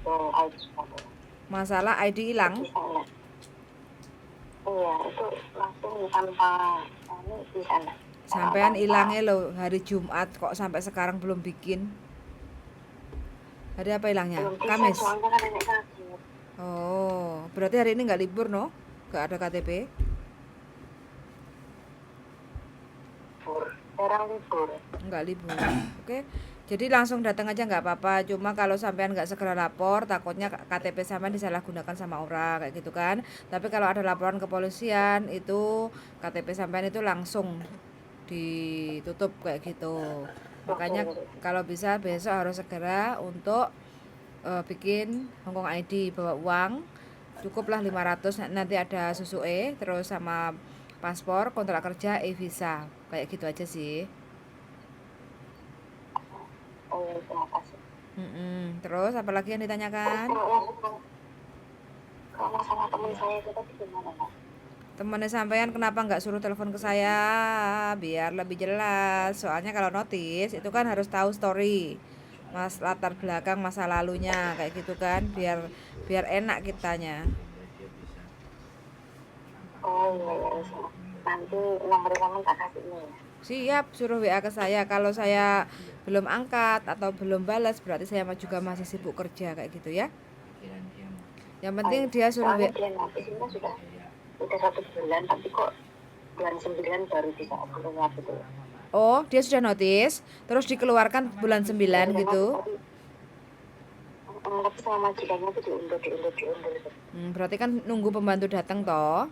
ke ID kamu. Masalah ID hilang? Bisa enggak? Iya, itu langsung tanpa ini bisa enggak? Sampean hilangnya lo hari Jumat kok sampai sekarang belum bikin. Hari apa hilangnya? Belum bisa, Kamis. soalnya kan nenek sakit. Oh, berarti hari ini nggak libur no? Nggak ada KTP? Libur, jarang libur. Nggak libur. Oke. Jadi langsung datang aja nggak apa-apa. Cuma kalau sampean nggak segera lapor, takutnya KTP sampean disalahgunakan sama orang kayak gitu kan. Tapi kalau ada laporan ke polisian, itu KTP sampean itu langsung ditutup kayak gitu. Makanya kalau bisa besok harus segera untuk bikin Hongkong ID, bawa uang cukuplah 500, nanti ada susu terus sama paspor, kontrak kerja, e-visa kayak gitu aja sih. Oh iya, terima kasih. Terus apalagi yang ditanyakan? Kalau masalah teman saya itu tadi gimana, Pak? Temennya sampean kenapa nggak suruh telepon ke saya biar lebih jelas? Soalnya kalau notis itu kan harus tahu story, mas, latar belakang masa lalunya kayak gitu kan, biar biar enak kitanya. Oh iya, iya. Nanti nomor kamu tak kasih ini ya. Siap, suruh WA ke saya. Kalau saya belum angkat atau belum balas berarti saya juga masih sibuk kerja kayak gitu ya. Yang penting dia suruh Soalnya WA. dia notisnya sudah 1 bulan, tapi kok bulan 9 baru bisa keluar gitu. Oh, dia sudah notis, terus dikeluarkan bulan 9 gitu. Tapi sama majikannya itu diundur gitu. Berarti kan nunggu pembantu datang toh.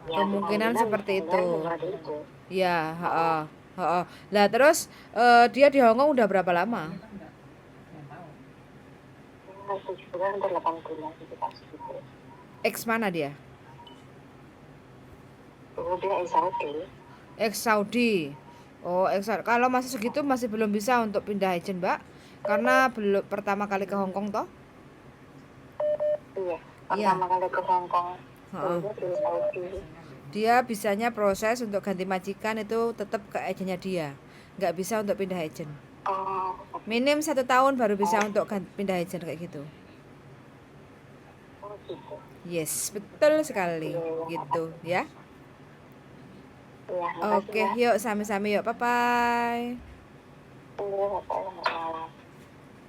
Ya, Kemungkinan seperti itu. itu. Ya, heeh. Heeh. Lah terus dia di Hongkong udah berapa lama? 7 bulan atau 8 bulan gitu pasti gitu. Ex mana dia? Dia Saudi. Ex Saudi. Oh, kalau masih segitu masih belum bisa untuk pindah agent, Mbak. Karena belum pertama kali ke Hongkong toh? Iya, Iya. pertama kali ke Hongkong. Heeh. Di Saudi. Dia bisanya proses untuk ganti majikan itu tetap ke agennya dia, nggak bisa untuk pindah agent. Oh, Minim 1 tahun baru bisa untuk pindah agent kayak gitu. gitu. Yes, betul sekali gitu ya. Iya, Oke, yuk sami-sami yuk, bye bye.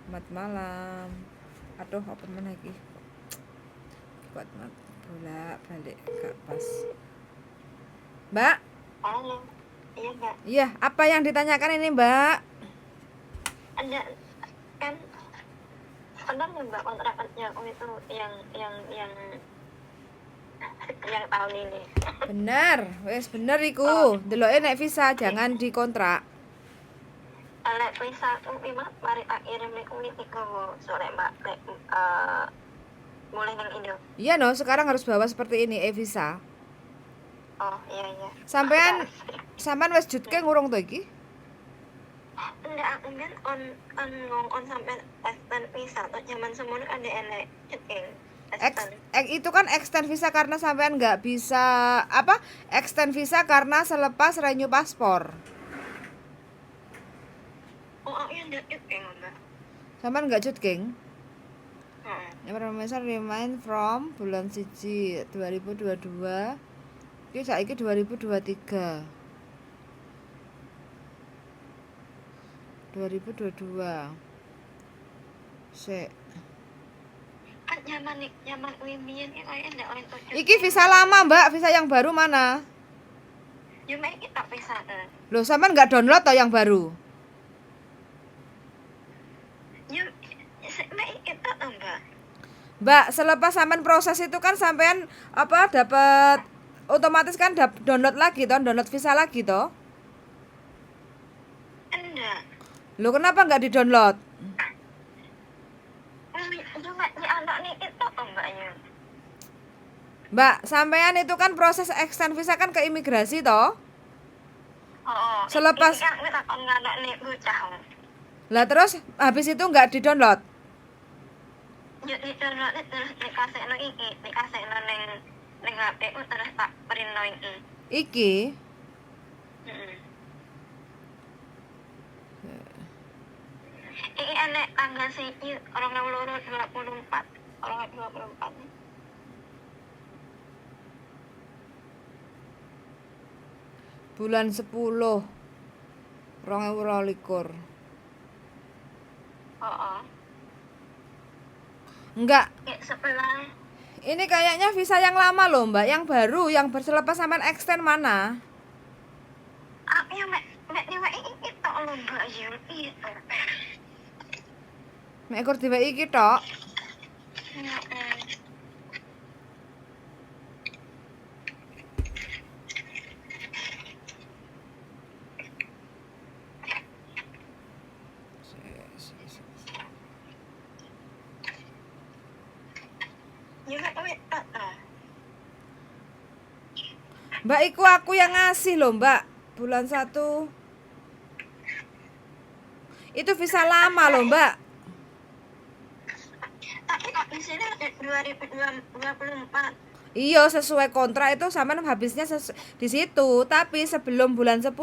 Selamat malam. Aduh, apa mana lagi? Kuat mat bola balik ke pas. Mbak? Halo. Iya, Mbak. Iya, apa yang ditanyakan ini, Mbak? Ada kan benar Mbak kontraknya itu yang tahun ini. Bener, wes bener iku. Deloke nek visa jangan dikontrak. Lek visa memang mari tak kirim nek iku sore Mbak lek mulai nang Indo. Iya no, sekarang harus bawa seperti ini e-visa. Oh, iya. Sampean wes jutke ngurung to iki? Enggak, kan on sampai extend visa atau zaman semono ada elek ceking. Itu kan extend visa karena sampean nggak bisa extend visa karena selepas renew paspor. Oh, iya ndak ceking Mbak. Sampean nggak jutking? Information remind from bulan 1 2022. Iki saiki 2023. 2022. Sik. Nyaman wimian ya kayak ndak oleh tujuh. Iki visa lama, Mbak. Visa yang baru mana? Ya mek kita visa. Loh, sampean nggak download toh yang baru? Ya mek kita Mbak. Mbak, selepas sampean proses itu kan sampean dapat otomatis kan download lagi toh, download visa lagi toh? Enggak. Loh, kenapa nggak di-download? Mbak, sampean itu kan proses extend visa kan ke imigrasi toh? Oh, selepas lah terus habis itu nggak di-download? Ya di-download terus dikasihno iki, dikasihno ning HP terus tak printno iki. Iki? Iki enek tanggal siji 2024. 2024. Bulan 10 2022. Oh. Enggak, Kayak sebelah. ini kayaknya visa yang lama loh mbak. Yang baru, yang berselepas sampean extend mana? Ya mek nyewa iki tok lho Mbak ya itu. Mek kur diweki iki tok. Ya mek tok ta. Mbak, iku aku yang ngasih loh mbak. Bulan 1. Itu visa lama loh mbak. Tapi kok di sini 2024. Iya, sesuai kontrak itu sampean habisnya di situ. Tapi sebelum bulan 10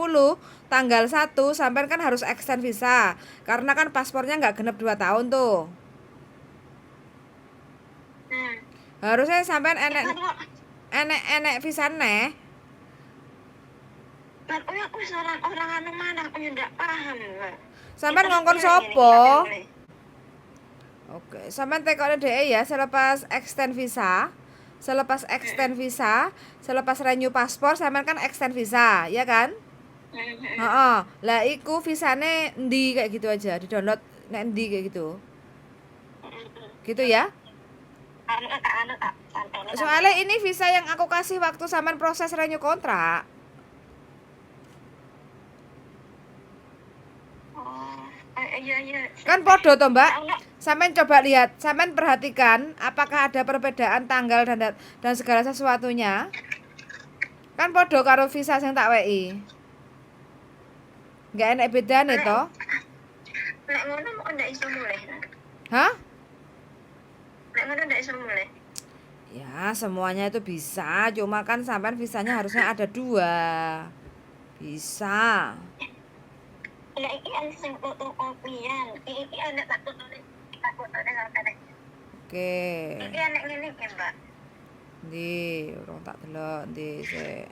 tanggal 1 sampean kan harus extend visa. Karena kan paspornya nggak genep 2 tahun tuh. Harusnya sampean enek visa neh. Kan aku seorang orang anu mana aku ndak paham, Mbak. Sampean ngongkon sopo? Oke, sampean tekone dhek ya selepas extend visa. Selepas extend visa, selepas renew paspor sampean kan extend visa, ya kan? Heeh. Lah iku visane endi kayak gitu aja, di-download nek endi kayak gitu. Gitu ya? Anu santai. Soalnya ini visa yang aku kasih waktu sampean proses renew kontrak. Iya. Kan podo toh mbak. Sampean coba lihat, sampean perhatikan apakah ada perbedaan tanggal dan segala sesuatunya. Kan podo karo visa sing tak weki. Enggak enak bedane toh. Nek ngono kok ndak iso mulih. Hah? Nek ngono ndak iso mulih. Ya, semuanya itu bisa, cuma kan sampean visanya harusnya ada 2. Bisa. Lah iki ana sing fotokopian. Iki ana tak tulis. Tak fotone sampeyan. Oke. Iki ana ngene iki, Mbak. Ndi, urung tak delok ndi sik.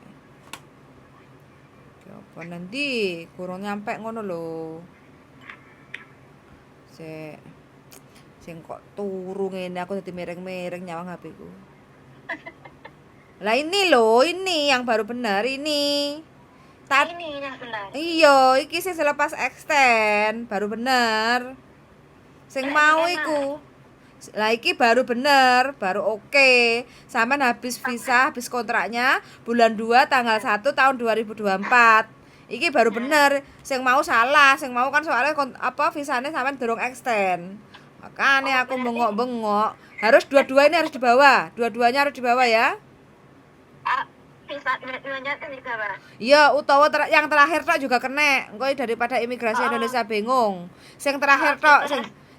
Apa nanti kurang nyampe ngono lho. Sing kok turu ngene aku dadi miring-miring nyawang HP ku. Lah ini loh, ini yang baru benar ini. Ini yang benar. Iya, iki sing selepas extend baru bener. Sing mau iku. Lah iki baru bener, baru oke. Sampean habis visa, habis kontraknya bulan 2 tanggal 1 tahun 2024. Iki baru bener. Sing mau salah, sing mau kan soalnya visane sampean durung extend. Makanya aku bengok-bengok. Harus dua-dua ini harus dibawa. Dua-duanya harus dibawa ya. Visa dua-duanya itu dibawa. Iya, utawa yang terakhir tok juga kena. Engko daripada imigrasi Indonesia bingung. Sing terakhir tok,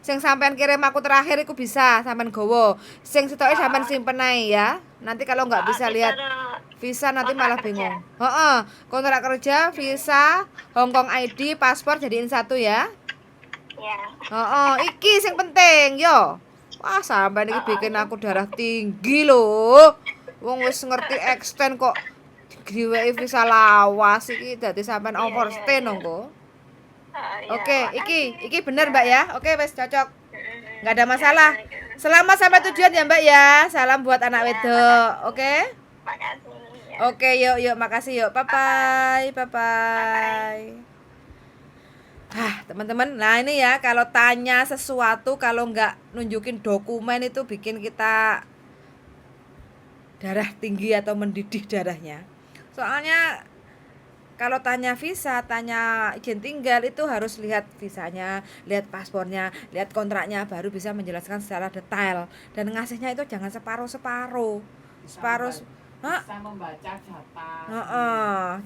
sing sampean kirim aku terakhir iku bisa sampean gowo. Sing sitoke sampean simpen ae ya. Nanti kalau nggak bisa lihat visa nanti malah bingung. Heeh, kontrak kerja, visa, Hong Kong ID, paspor jadiin satu ya. Ya. Heeh, iki sing penting yo. Wah, sampean iki bikin aku darah tinggi loh. Wong wis ngerti extend kok diweki visa lawas iki dadi sampean overstay nongko. Oke, iki bener Mbak ya. Oke, wis cocok. Enggak ada masalah. Selamat sampai tujuan ya Mbak ya. Salam buat anak wedok. Oke? Makasih. Oke, yuk makasih yuk. Bye bye. Teman-teman, nah ini ya kalau tanya sesuatu kalau nggak nunjukin dokumen itu bikin kita darah tinggi atau mendidih darahnya. Soalnya kalau tanya visa, tanya izin tinggal itu harus lihat visanya, lihat paspornya, lihat kontraknya baru bisa menjelaskan secara detail dan ngasihnya itu jangan separuh-separuh. bisa membaca data.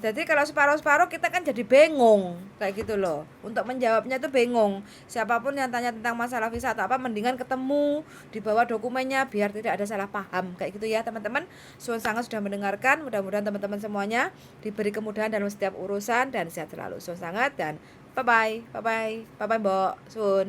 Jadi kalau separuh-separuh kita kan jadi bingung kayak gitu loh. Untuk menjawabnya tuh bingung. Siapapun yang tanya tentang masalah visa atau apa, mendingan ketemu, dibawa dokumennya biar tidak ada salah paham kayak gitu ya teman-teman. Sun sangat sudah mendengarkan. Mudah-mudahan teman-teman semuanya diberi kemudahan dalam setiap urusan dan sehat selalu. Sun sangat dan bye bye, bye bye, bye bye Mbok Sun.